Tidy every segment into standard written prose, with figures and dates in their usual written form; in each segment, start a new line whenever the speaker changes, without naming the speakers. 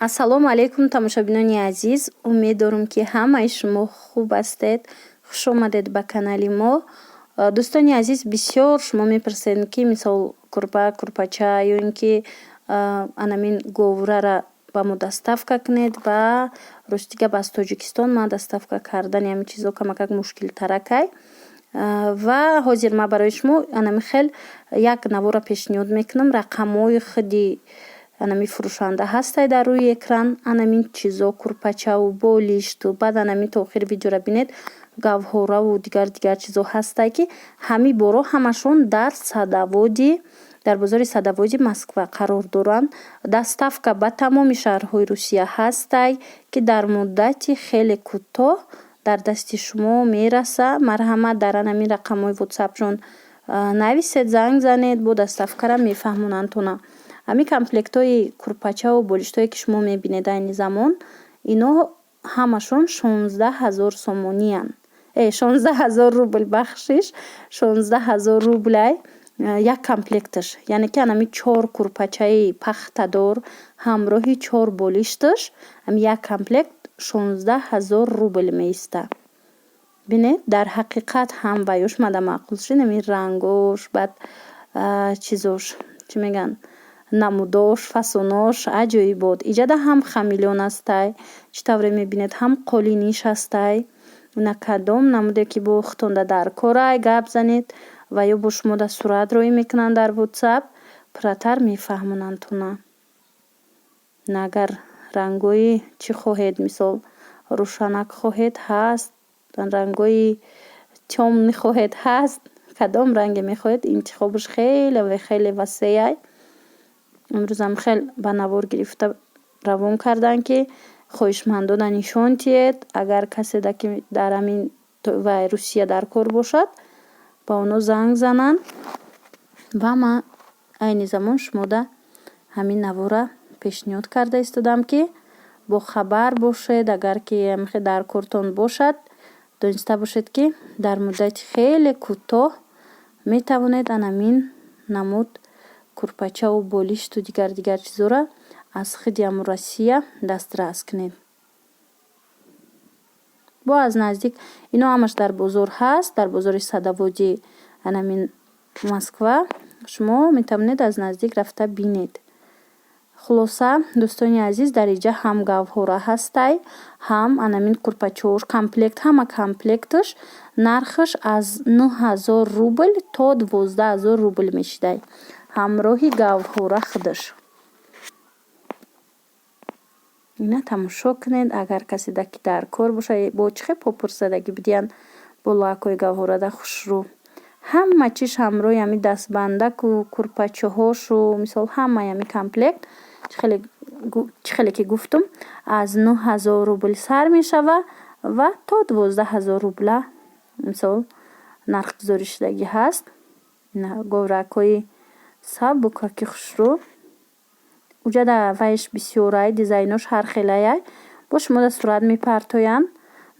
Ассалому алайкум тамошобинони азиз. Умед дорам ки ҳамаи шумо хуб ҳастед. Хуш омадед ба канали мо. Дӯстони азиз, бисёр шумо мепурсед ки мисол курпа, курпача ё ин ки анамин говурара ба мо доставка кунед. Ба ростига аз Тоҷикистон ман доставка кардани ҳамин чизо камакак мушкилтаракай. Ва ҳозир ман барои шумо анами хел як навора пешниҳод мекунам. Рақамҳои худи анами фурӯшанда ҳастай дар рӯи экран. Анамин чизо курпачаву болишту баъд анамин то охири видеоро бинед гавҳораву дигар чизо ҳастай ки ҳами боро ҳамашон дар бозори Садоводи Москва қарор доранд. Доставка ба тамоми шаҳрҳои Русия ҳастай ки дар муддати хеле кӯтоҳ дар дасти шумо мераса. Марҳамат, дар анамин рақамҳои ватсапшон нависед, занг занед, бо доставкара мефаҳмонанд. Ҳамин комплектҳои курпачаву болиштое ки шумо мебинед айни замон, ино ҳамашон 16000 сомониянд. 16000 рубл, бахшиш, 16000 рублай як комплекташ. Яъне ки анами 4 курпачаи пахтадор ҳамроҳи 4 болишташ як комплект 16000 рубл меиста. Бинед, дар ҳақиқат ҳам ваёш мада маъқул шид. Ами рангош, баъд чизош чӣ меган, намудош, фасонош аҷоибот. Иҷада ҳам хамилён ҳастай, чӣ тавре мебинед, ҳам қолиниш ҳастай. Ина кадом намуде ки бо хутонда дар корай гап занед ва ё бо шумо дастурат роӣ мекунанд дар ватсап, пурратар мефаҳмонанд. Агар рангои чӣ хоҳед, мисол рӯшанак хоҳед ҳаст, рангои тёмни хоҳед ҳаст, кадом ранге мехоҳед, интихобаш хеле васеъ. имрӯзам хел ба навор гирифта равон карданд ки хоҳишмандона нишон диҳед. Агар касе ки дар ҳамин Русия дар кор бошад, ба онҳо занг зананд ва ман айни замон шумода ҳамин навора пешниҳод карда истодам ки бохабар бошед. Агар ки дар кортон бошад, дониста бошед ки дар муддати хеле кӯтоҳ метавонед анамин намуд курпачаву болишту дигар чизора аз худи ҳамун Россия дастрас кунед. Бо аз наздик ино ҳамаш дар бозор ҳаст, дар бозори Садоводи анамин Москва. Шумо метавонед аз наздик рафта бинед. Хулоса, дӯстони азиз, дар инҷа ҳам гавҳора ҳастай, ҳам анамин курпачаош комплект, ҳама комплекташ нархаш аз 9000 рубл то 12000 рубл мешидай. ҳамроҳи гавҳора худаш. Ина тамошо кунед. Агар касе ки дар кор бошад, бо чихе попурсадаги бидиян бо лакҳои гавҳорада хушрӯ. Ҳама чиш ҳамроҳи ҳамин дастбандаку курпачаҳошу мисол ҳамаи ҳамин комплект чӣ хеле ки гуфтум аз 9000 рубл сар мешава ва то 12000 рубла мисол нархгузорӣ шудагӣ ҳаст. говракҳои сабука ки хушрӯ. уҷада вайш бисёрай, дизайнош ҳархелаяй. Бо шумо дастурат мепартоянд,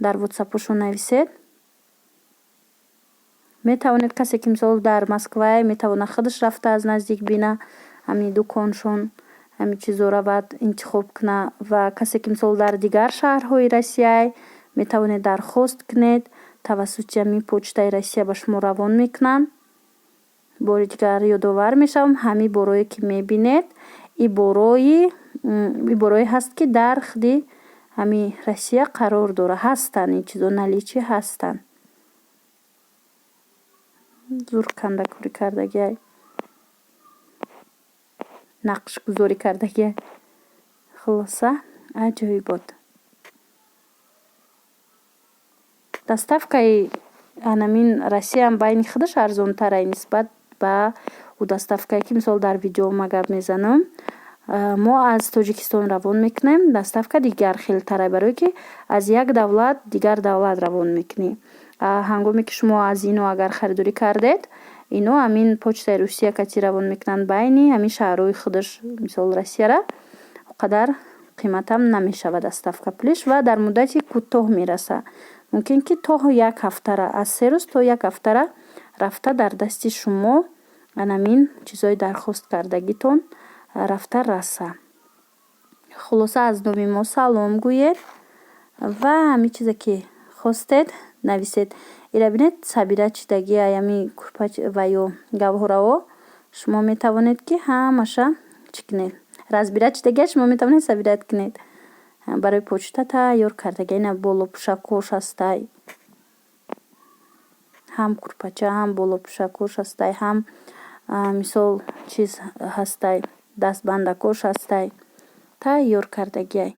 дар ватсапошон нависед. Метавонед касе ки мисол дар Москва метавона худаш рафта аз наздик бина ҳамин дуконшон ҳамин чизора баъд интихоб куна. Ва касе ки мисол дар дигар шаҳрҳои Россия метавонед дархост кунед. Тавассути ҳамин почтаи Россия ба шумо равон мекунанд. бори дигар ёдовар мешавам, ҳамин борое ки мебинед и борое ҳаст ки дар худи ҳамин Россия қарор дора. ҳастанд ин чизо наличӣ ҳастанд. зур кандакурӣ кардагиай, нақшгузорӣ кардагиай. хулоса аҷоибот. Доставкаи анамин Россия байни худаш арзонтарай нисбат ба доставкае ки мисол дар видео ма гап мезанам. Мо аз Тоҷикистон равон мекунем, доставка дигар хелтарай, барое ки аз як давлат дигар давлат равон мекунӣ. ҳангоме ки шумо аз ино агар харидорӣ кардед, ино ҳамин почтаи Русия кати равон мекунанд байни ҳамин шаҳрҳои худаш мисол Россияра қадар қиматам намешава доставка пулиш ва дар муддати кӯтоҳ мераса. мумкин ки то як ҳафтара, аз 3 рӯз то як ҳафтара рафта дар дасти шумо анамин чизои дархост кардагитон рафта раса. хулоса аз номи мо салом гӯед ва ҳамин чизе ки хостед нависед. Ира бинед сабира чидагӣ аями курпа ва ё гавҳораҳо шумо метавонед ки ҳамаша чӣ кунед. Разбира чидагиаш шумо метавонед сабира кунед. Барои почта тайёр кардаги ина болопӯшакош ҳастай. Ҳам курпача, ҳам болопӯшакош ҳастай, ҳам мисол чиз ҳастай, дастбандакош ҳастай. Тайёр кардагиай.